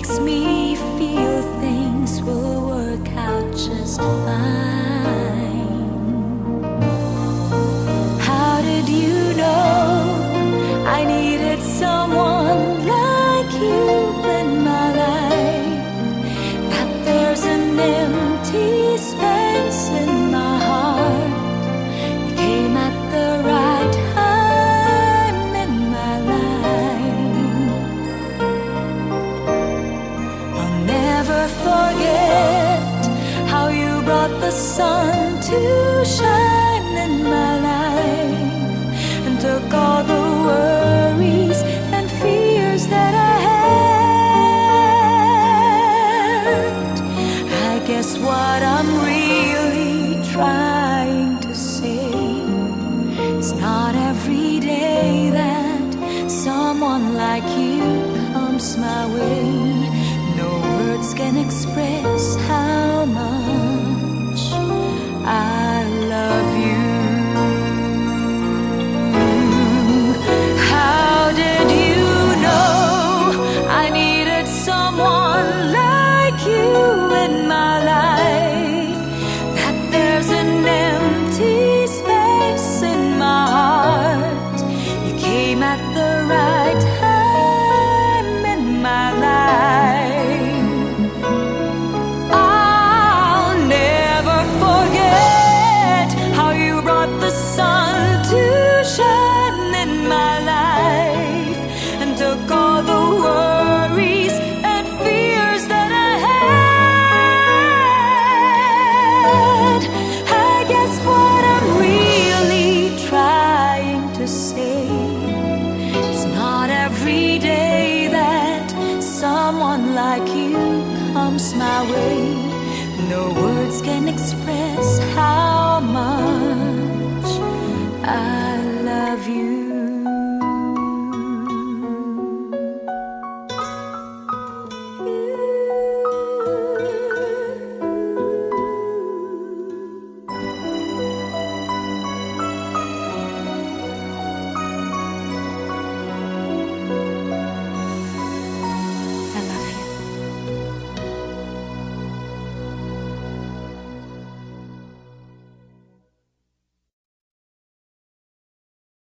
makes me feel things will work out just fine. How did you know I needed someone like you in my life? That there's an empty space in my heart. You came at the right time in my life. I'll never forget how you brought the sun to shine in my life and took all the worries and fears that I had. I guess what I'm really trying to say, it's not every day that someone like you comes my way. No words can express how much I love you. How did you know I needed someone like you in my life? That there's an empty space in my heart. You came at the right time in my life. I'll never forget how you brought the sun to shine in my life and took all the worries and fears that I had. I guess what I'm really trying to say, it's not every day that someone like you comes my way. No words can express how much